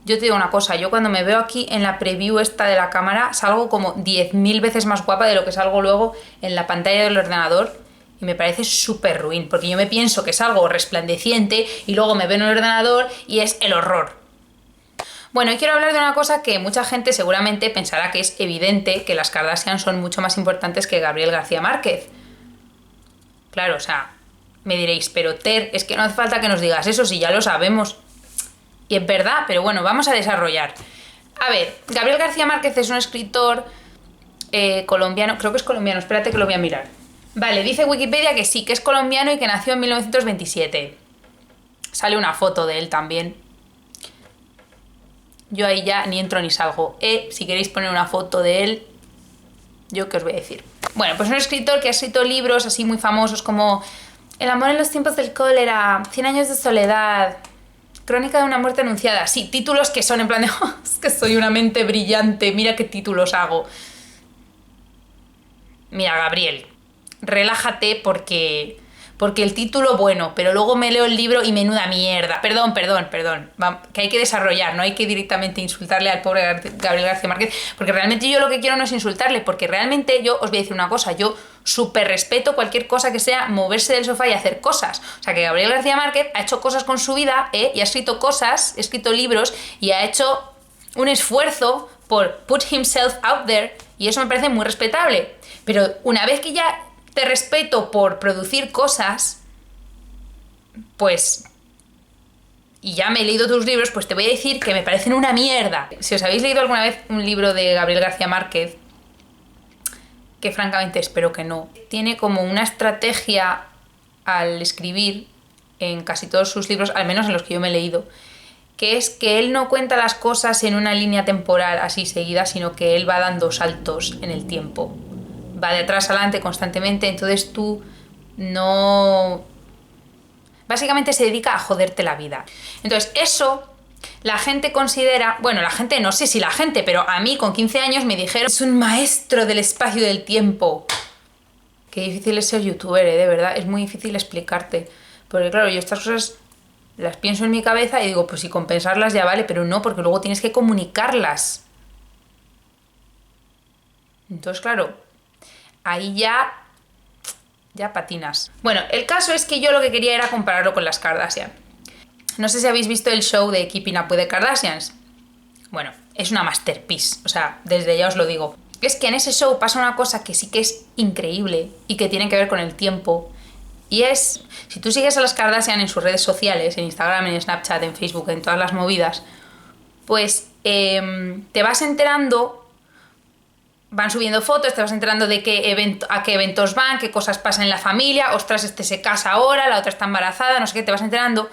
Yo te digo una cosa, yo cuando me veo aquí en la preview esta de la cámara salgo como 10.000 veces más guapa de lo que salgo luego en la pantalla del ordenador y me parece súper ruin, porque yo me pienso que salgo resplandeciente y luego me veo en el ordenador y es el horror. Bueno, y quiero hablar de una cosa que mucha gente seguramente pensará que es evidente, que las Kardashian son mucho más importantes que Gabriel García Márquez. Claro, o sea, me diréis, pero Ter, es que no hace falta que nos digas eso si ya lo sabemos. Y es verdad, pero bueno, vamos a desarrollar. A ver, Gabriel García Márquez es un escritor colombiano, creo que es colombiano, espérate que lo voy a mirar. Vale, dice Wikipedia que sí, que es colombiano y que nació en 1927. Sale una foto de él también. Yo ahí ya ni entro ni salgo. Si queréis poner una foto de él, yo qué os voy a decir. Bueno, pues es un escritor que ha escrito libros así muy famosos como El amor en los tiempos del cólera, 100 años de soledad, Crónica de una muerte anunciada. Sí, títulos que son en plan de oh, es que soy una mente brillante, mira qué títulos hago. Mira, Gabriel, relájate porque el título bueno, pero luego me leo el libro y menuda mierda. Perdón, que hay que desarrollar, no hay que directamente insultarle al pobre Gabriel García Márquez, porque realmente yo lo que quiero no es insultarle, porque realmente yo os voy a decir una cosa, yo súper respeto cualquier cosa que sea moverse del sofá y hacer cosas. O sea, que Gabriel García Márquez ha hecho cosas con su vida, y ha escrito cosas, ha escrito libros y ha hecho un esfuerzo por put himself out there, y eso me parece muy respetable. Pero una vez que ya te respeto por producir cosas, pues, y ya me he leído tus libros, pues te voy a decir que me parecen una mierda. Si os habéis leído alguna vez un libro de Gabriel García Márquez, que francamente espero que no, tiene como una estrategia al escribir en casi todos sus libros, al menos en los que yo me he leído, que es que él no cuenta las cosas en una línea temporal así seguida, sino que él va dando saltos en el tiempo. Va de atrás adelante constantemente, entonces tú no... Básicamente se dedica a joderte la vida. Entonces eso la gente considera... Bueno, la gente, no sé si la gente, pero a mí con 15 años me dijeron es un maestro del espacio y del tiempo. Qué difícil es ser youtuber, de verdad, es muy difícil explicarte. Porque claro, yo estas cosas las pienso en mi cabeza y digo, pues si compensarlas ya vale, pero no, porque luego tienes que comunicarlas. Entonces, claro, ahí ya patinas. Bueno, el caso es que yo lo que quería era compararlo con las Kardashian. No sé si habéis visto el show de Keeping Up with the Kardashians. Bueno, es una masterpiece, o sea, desde ya os lo digo. Es que en ese show pasa una cosa que sí que es increíble y que tiene que ver con el tiempo. Y es, si tú sigues a las Kardashian en sus redes sociales, en Instagram, en Snapchat, en Facebook, en todas las movidas, pues te vas enterando... Van subiendo fotos, te vas enterando de a qué eventos van, qué cosas pasan en la familia, ostras, este se casa ahora, la otra está embarazada, no sé qué, te vas enterando.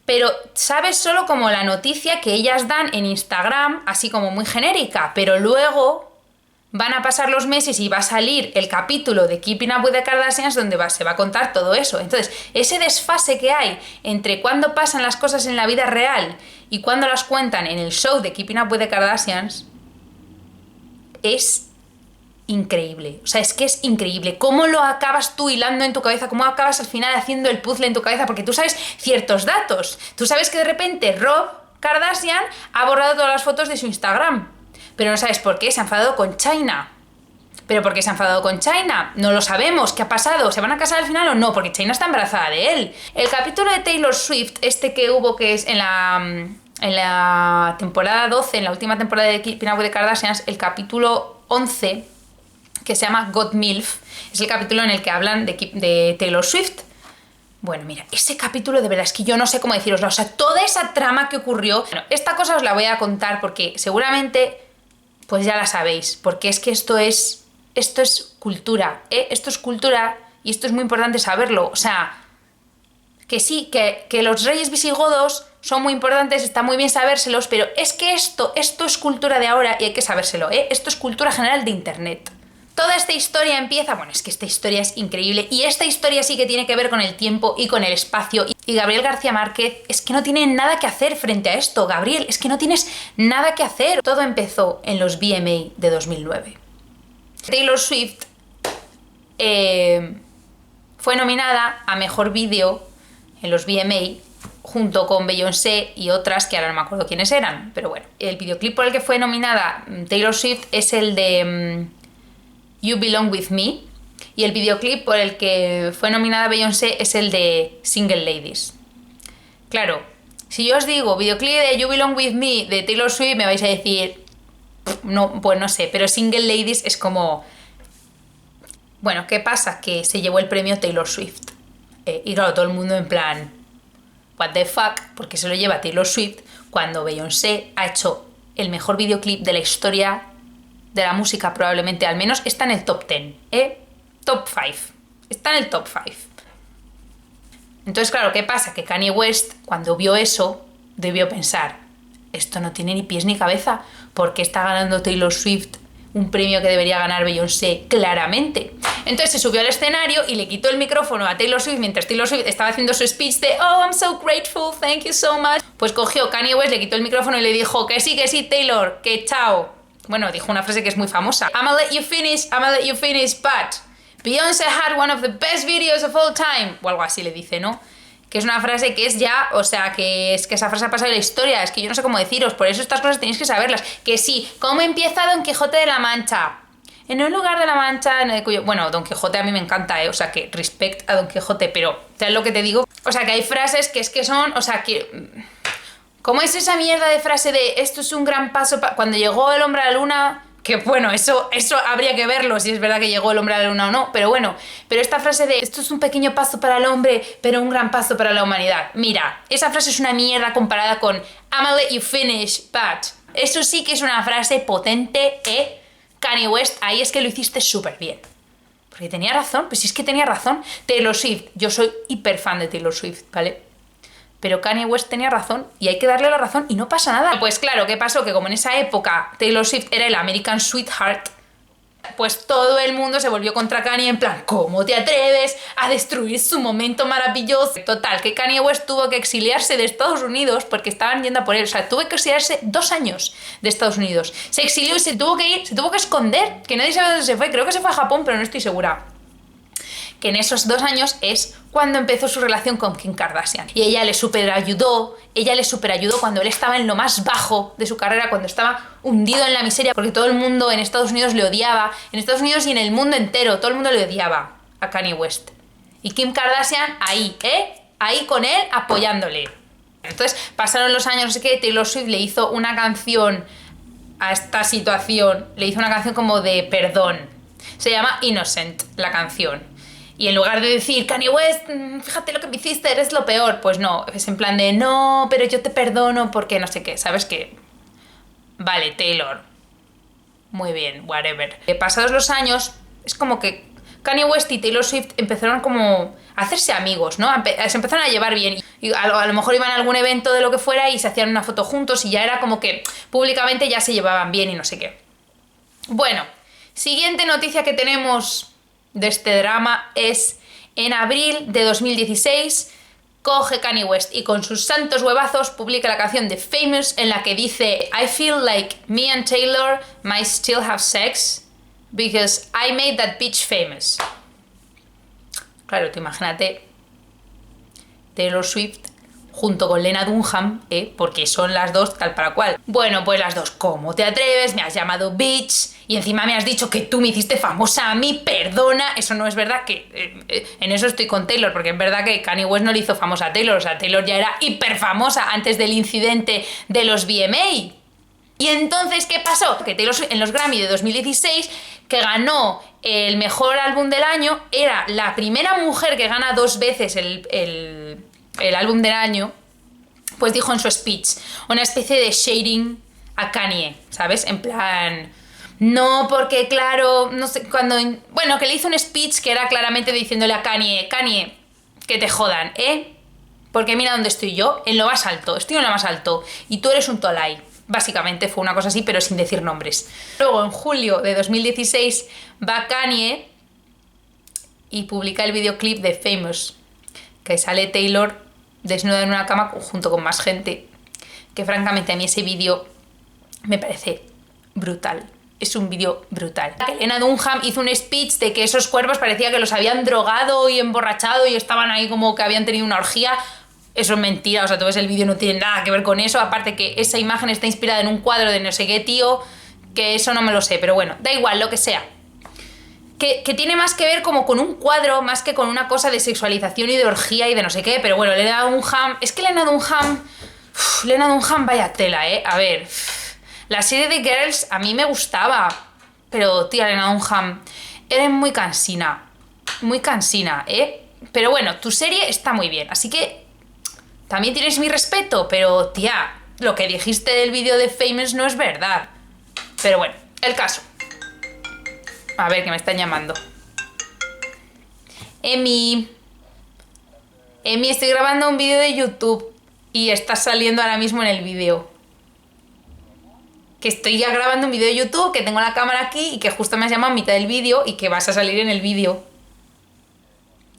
Pero sabes solo como la noticia que ellas dan en Instagram, así como muy genérica, pero luego van a pasar los meses y va a salir el capítulo de Keeping Up with the Kardashians donde se va a contar todo eso. Entonces, ese desfase que hay entre cuando pasan las cosas en la vida real y cuando las cuentan en el show de Keeping Up with the Kardashians es increíble. O sea, es que es increíble. ¿Cómo lo acabas tú hilando en tu cabeza? ¿Cómo acabas al final haciendo el puzzle en tu cabeza? Porque tú sabes ciertos datos. Tú sabes que de repente Rob Kardashian ha borrado todas las fotos de su Instagram. Pero no sabes por qué. Se ha enfadado con China. ¿Pero por qué se ha enfadado con China? No lo sabemos. ¿Qué ha pasado? ¿Se van a casar al final o no? Porque China está embarazada de él. El capítulo de Taylor Swift, este que hubo, que es en la temporada 12, en la última temporada de Keeping Up with the Kardashians, el capítulo 11... que se llama God MILF, es el capítulo en el que hablan de Taylor Swift. Bueno, mira, ese capítulo de verdad es que yo no sé cómo deciroslo, o sea, toda esa trama que ocurrió, bueno, esta cosa os la voy a contar porque seguramente pues ya la sabéis, porque es que esto es cultura, esto es cultura y esto es muy importante saberlo, o sea, que sí, que los reyes visigodos son muy importantes, está muy bien sabérselos, pero es que esto es cultura de ahora y hay que sabérselo, esto es cultura general de internet. Toda esta historia empieza... Bueno, es que esta historia es increíble y esta historia sí que tiene que ver con el tiempo y con el espacio. Y Gabriel García Márquez es que no tiene nada que hacer frente a esto. Gabriel, es que no tienes nada que hacer. Todo empezó en los VMA de 2009. Taylor Swift fue nominada a Mejor Vídeo en los VMA junto con Beyoncé y otras que ahora no me acuerdo quiénes eran, pero bueno. El videoclip por el que fue nominada Taylor Swift es el de You Belong With Me, y el videoclip por el que fue nominada Beyoncé es el de Single Ladies. Claro, si yo os digo videoclip de You Belong With Me de Taylor Swift, me vais a decir, no, pues no sé, pero Single Ladies es como... Bueno, ¿qué pasa? Que se llevó el premio Taylor Swift. Y claro, todo el mundo en plan, what the fuck, porque se lo lleva Taylor Swift cuando Beyoncé ha hecho el mejor videoclip de la historia de la música, probablemente, al menos está en el top 10, top 5, está en el top 5. Entonces, claro, ¿qué pasa? Que Kanye West, cuando vio eso, debió pensar, esto no tiene ni pies ni cabeza, porque está ganando Taylor Swift un premio que debería ganar Beyoncé claramente. Entonces se subió al escenario y le quitó el micrófono a Taylor Swift mientras Taylor Swift estaba haciendo su speech de "Oh, I'm so grateful, thank you so much". Pues cogió Kanye West, le quitó el micrófono y le dijo que sí, Taylor, que chao. Bueno, dijo una frase que es muy famosa. I'ma let you finish, but Beyoncé had one of the best videos of all time. O algo así le dice, ¿no? Que es una frase que es ya, o sea, que es que esa frase ha pasado de la historia, es que yo no sé cómo deciros, por eso estas cosas tenéis que saberlas. Que sí, ¿cómo empieza Don Quijote de la Mancha? En un lugar de la Mancha en el cuyo... Bueno, Don Quijote a mí me encanta, o sea, que respect a Don Quijote, pero ¿sabes lo que te digo? O sea, que hay frases que es que son, o sea, que... ¿Cómo es esa mierda de frase de esto es un gran paso cuando llegó el hombre a la luna? Que bueno, eso habría que verlo, si es verdad que llegó el hombre a la luna o no, pero bueno, pero esta frase de esto es un pequeño paso para el hombre, pero un gran paso para la humanidad. Mira, esa frase es una mierda comparada con I'ma let you finish, but... Eso sí que es una frase potente, Kanye West, ahí es que lo hiciste súper bien. Porque tenía razón, pues si es que tenía razón. Taylor Swift, yo soy hiper fan de Taylor Swift, ¿vale? Pero Kanye West tenía razón y hay que darle la razón y no pasa nada. Pues claro, ¿qué pasó? Que como en esa época Taylor Swift era el American Sweetheart, pues todo el mundo se volvió contra Kanye en plan, ¿cómo te atreves a destruir su momento maravilloso? Total, que Kanye West tuvo que exiliarse de Estados Unidos porque estaban yendo a por él. O sea, tuvo que exiliarse 2 años de Estados Unidos. Se exilió y se tuvo que ir, se tuvo que esconder, que nadie sabe dónde se fue. Creo que se fue a Japón, pero no estoy segura. Que en esos 2 años es cuando empezó su relación con Kim Kardashian. Y ella le superayudó cuando él estaba en lo más bajo de su carrera, cuando estaba hundido en la miseria, porque todo el mundo en Estados Unidos le odiaba, en Estados Unidos y en el mundo entero, todo el mundo le odiaba a Kanye West. Y Kim Kardashian ahí, ahí con él apoyándole. Entonces pasaron los años, no sé qué, Taylor Swift le hizo una canción a esta situación, le hizo una canción como de perdón. Se llama Innocent, la canción. Y en lugar de decir, Kanye West, fíjate lo que me hiciste, eres lo peor, pues no, es en plan de, no, pero yo te perdono porque no sé qué, ¿sabes qué? Vale, Taylor, muy bien, whatever. Pasados los años, es como que Kanye West y Taylor Swift empezaron como a hacerse amigos, ¿no? Se empezaron a llevar bien. Y a lo mejor iban a algún evento de lo que fuera y se hacían una foto juntos y ya era como que públicamente ya se llevaban bien y no sé qué. Bueno, siguiente noticia que tenemos de este drama es en abril de 2016 coge Kanye West y con sus santos huevazos publica la canción de Famous en la que dice I feel like me and Taylor might still have sex because I made that bitch famous. Claro, tú imagínate Taylor Swift junto con Lena Dunham, porque son las dos tal para cual. Bueno, pues las dos, ¿cómo te atreves? Me has llamado bitch y encima me has dicho que tú me hiciste famosa a mí, perdona. Eso no es verdad, que en eso estoy con Taylor, porque es verdad que Kanye West no le hizo famosa a Taylor, o sea, Taylor ya era hiper famosa antes del incidente de los VMA. Y entonces, ¿qué pasó? Que Taylor Swift en los Grammy de 2016, que ganó el mejor álbum del año, era la primera mujer que gana 2 veces el álbum del año, pues dijo en su speech una especie de shading a Kanye, ¿sabes? En plan, no, porque claro, no sé, cuando... Bueno, que le hizo un speech que era claramente diciéndole a Kanye, que te jodan, porque mira dónde estoy yo, en lo más alto, estoy en lo más alto, y tú eres un tolai. Básicamente fue una cosa así, pero sin decir nombres. Luego, en julio de 2016, va Kanye y publica el videoclip de Famous, que sale Taylor desnuda en una cama junto con más gente, que francamente a mí ese vídeo me parece brutal. Es un vídeo brutal. Lena Dunham hizo un speech de que esos cuerpos parecía que los habían drogado y emborrachado y estaban ahí como que habían tenido una orgía. eso es mentira, o sea, tú ves el vídeo, no tiene nada que ver con eso, aparte que esa imagen está inspirada en un cuadro de no sé qué tío, que eso no me lo sé, pero bueno, da igual, lo que sea. Que tiene más que ver como con un cuadro, más que con una cosa de sexualización y de orgía y de no sé qué, pero bueno, le he dado un ham, es que le he dado un ham, vaya tela, a ver, la serie de Girls a mí me gustaba, pero tía, le he dado un ham, eres muy cansina, pero bueno, tu serie está muy bien, así que también tienes mi respeto, pero tía, lo que dijiste del vídeo de Famous no es verdad. Pero bueno, el caso. A ver, que me están llamando. Emi, estoy grabando un vídeo de YouTube y estás saliendo ahora mismo en el vídeo. Que estoy ya grabando un vídeo de YouTube, que tengo la cámara aquí y que justo me has llamado a mitad del vídeo y que vas a salir en el vídeo.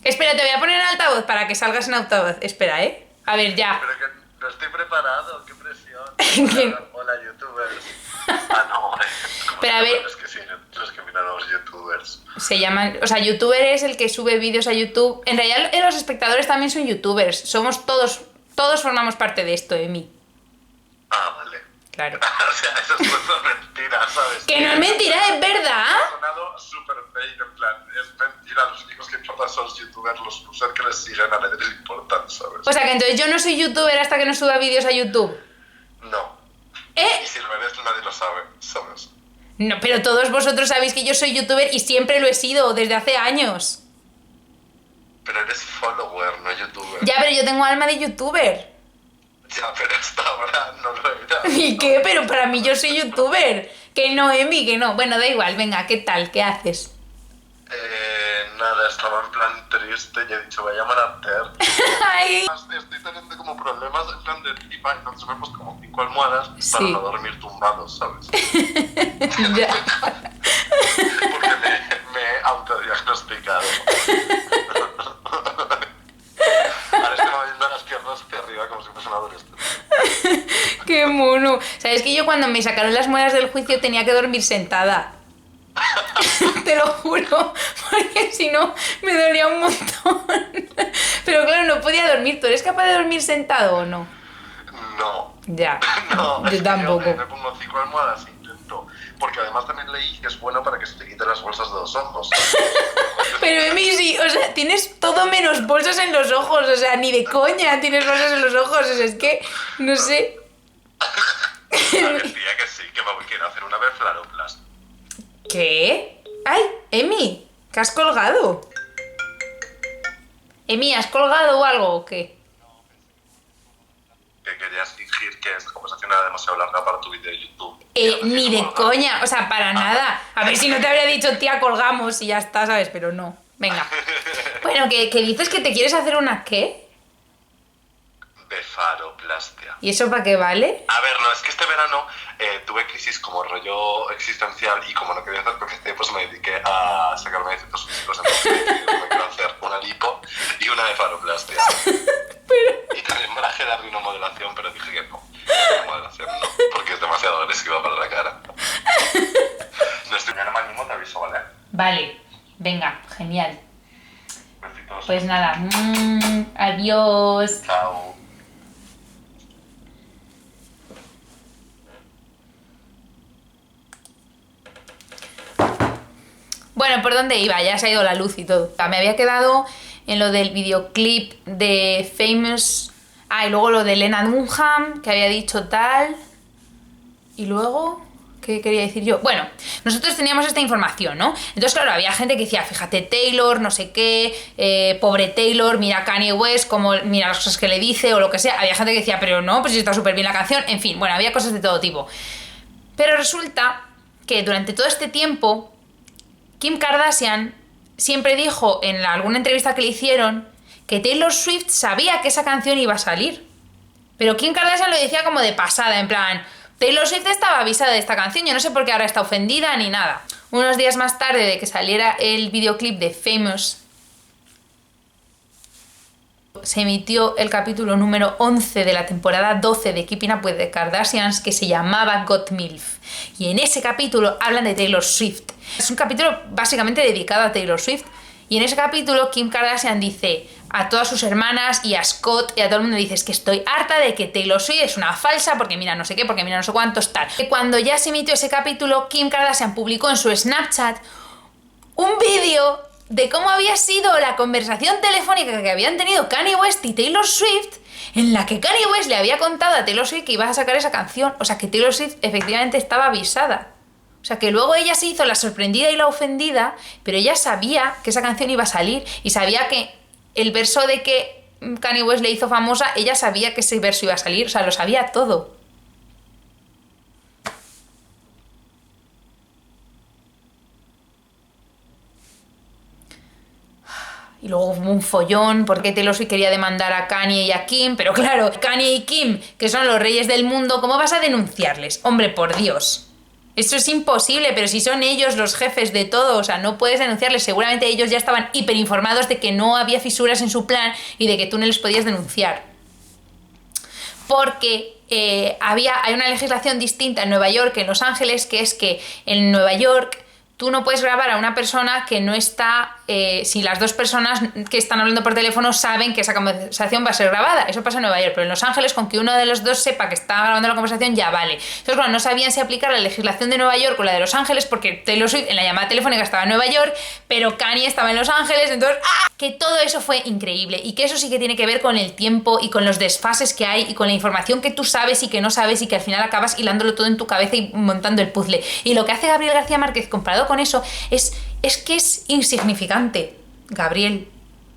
Espera, te voy a poner en altavoz para que salgas en altavoz. Espera, A ver, ya. Pero que no estoy preparado, qué presión. Hola, youtubers. No, pero a ver, es que sí, los que miran a los youtubers. Se llaman, o sea, youtuber es el que sube vídeos a YouTube. En realidad los espectadores también son youtubers. Somos todos formamos parte de esto, Emi. Ah, vale. Claro. O sea, eso es mentira, ¿sabes? Que no es mentira, es verdad. Ha sonado súper fake, en plan, es mentira, los únicos que importan son los youtubers, los users que les siguen a nadie les importan, ¿sabes? O sea, que entonces yo no soy youtuber hasta que no suba vídeos a YouTube. No. Y si lo eres, nadie lo sabe, ¿sabes? No, pero todos vosotros sabéis que yo soy youtuber y siempre lo he sido, desde hace años. Pero eres follower, no youtuber. Ya, pero yo tengo alma de youtuber. Ya, pero hasta ahora no lo era. ¿Y qué? Pero para mí yo soy youtuber. Que no, Emi, que no. Bueno, da igual, venga, ¿qué tal? ¿Qué haces? Nada, estaba en plan triste y he dicho, voy a llamar a Ter. Ay. Estoy teniendo como problemas en plan de gripa, entonces me he puesto como 5 almohadas Sí. para no dormir tumbado, ¿sabes? Ya. Porque me he autodiagnosticado. Ahora estoy moviendo las piernas hacia arriba como si fuese un adolescente. Qué mono. ¿Sabes que yo cuando me sacaron las muelas del juicio tenía que dormir sentada? Te lo juro, porque si no me dolía un montón. Pero claro, no podía dormir. ¿Tú eres capaz de dormir sentado o no? No. Ya. No, Yo tampoco. Me pongo 5 almohadas e intento. Porque además también leí que es bueno para que se te quiten las bolsas de los ojos. Pero Emi, sí, o sea, tienes todo menos bolsas en los ojos. O sea, ni de coña tienes bolsas en los ojos. O sea, es que, no sé. Decía que sí, que me quiero hacer una beflaroplastia. ¿Qué? ¡Ay, Emi! ¿Que has colgado? Emi, ¿has colgado o algo o qué? Que querías fingir que esta conversación era demasiado larga para tu vídeo de YouTube. Ni de coña, o sea, para nada. A ver si no te habría dicho, tía, colgamos y ya está, ¿sabes? Pero no. Venga. Bueno, ¿que dices que te quieres hacer una qué? Befaroplastia. ¿Y eso para qué vale? A ver, no, es que este verano tuve crisis como rollo existencial y como no quería hacer PCC, pues me dediqué a sacarme de ciertos físicos, entonces me quiero hacer una lipo y una befaroplastia. Y también barajé darle una modelación, pero dije que no. Una modelación no, porque es demasiado agresiva para la cara. No estoy, ya no me animo, te aviso, ¿vale? Vale, venga, genial. Besitos. Pues nada, adiós. Chao. Bueno, ¿por dónde iba? Ya se ha ido la luz y todo. Me había quedado en lo del videoclip de Famous. Ah, y luego lo de Lena Dunham, que había dicho tal. Y luego, ¿qué quería decir yo? Bueno, nosotros teníamos esta información, ¿no? Entonces, claro, había gente que decía, fíjate, Taylor, no sé qué, pobre Taylor, mira a Kanye West, como, mira las cosas que le dice o lo que sea. Había gente que decía, pero no, pues está súper bien la canción. En fin, bueno, había cosas de todo tipo. Pero resulta que durante todo este tiempo, Kim Kardashian siempre dijo en alguna entrevista que le hicieron que Taylor Swift sabía que esa canción iba a salir. Pero Kim Kardashian lo decía como de pasada, en plan, Taylor Swift estaba avisada de esta canción, yo no sé por qué ahora está ofendida ni nada. Unos días más tarde de que saliera el videoclip de Famous, se emitió el capítulo número 11 de la temporada 12 de Keeping Up with the Kardashians, que se llamaba Got MILF. Y en ese capítulo hablan de Taylor Swift. Es un capítulo básicamente dedicado a Taylor Swift. Y en ese capítulo Kim Kardashian dice a todas sus hermanas y a Scott y a todo el mundo, dice, es que estoy harta de que Taylor Swift es una falsa, porque mira no sé qué, porque mira no sé cuántos, tal. Cuando ya se emitió ese capítulo, Kim Kardashian publicó en su Snapchat un vídeo de cómo había sido la conversación telefónica que habían tenido Kanye West y Taylor Swift, en la que Kanye West le había contado a Taylor Swift que iba a sacar esa canción. O sea, que Taylor Swift efectivamente estaba avisada. O sea, que luego ella se hizo la sorprendida y la ofendida, pero ella sabía que esa canción iba a salir y sabía que el verso de que Kanye West le hizo famosa, ella sabía que ese verso iba a salir. O sea, lo sabía todo. Y luego hubo un follón porque Taylor Swift quería demandar a Kanye y a Kim, pero claro, Kanye y Kim, que son los reyes del mundo, ¿cómo vas a denunciarles? Hombre, por Dios. Eso es imposible, pero si son ellos los jefes de todo, o sea, no puedes denunciarles. Seguramente ellos ya estaban hiperinformados de que no había fisuras en su plan y de que tú no les podías denunciar. Porque hay una legislación distinta en Nueva York que en Los Ángeles, que es que en Nueva York tú no puedes grabar a una persona que no está, si las dos personas que están hablando por teléfono saben que esa conversación va a ser grabada. Eso pasa en Nueva York, pero en Los Ángeles, con que uno de los dos sepa que está grabando la conversación, ya vale. Entonces, claro, no sabían si aplicar la legislación de Nueva York o la de Los Ángeles, porque Taylor Swift en la llamada telefónica estaba en Nueva York, pero Kanye estaba en Los Ángeles, entonces, ¡ah! Que todo eso fue increíble, y que eso sí que tiene que ver con el tiempo y con los desfases que hay y con la información que tú sabes y que no sabes y que al final acabas hilándolo todo en tu cabeza y montando el puzzle. Y lo que hace Gabriel García Márquez comparado con eso es que es insignificante. Gabriel,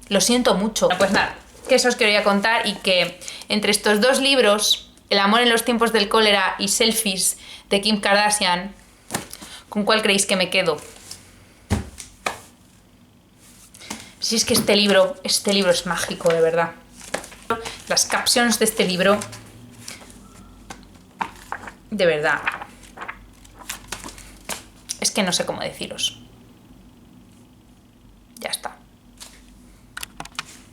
lo siento mucho. Pues nada, que eso os quería contar, y que entre estos dos libros, El amor en los tiempos del cólera y Selfies de Kim Kardashian, ¿con cuál creéis que me quedo? Si es que este libro es mágico, de verdad. Las captions de este libro, de verdad, es que no sé cómo deciros.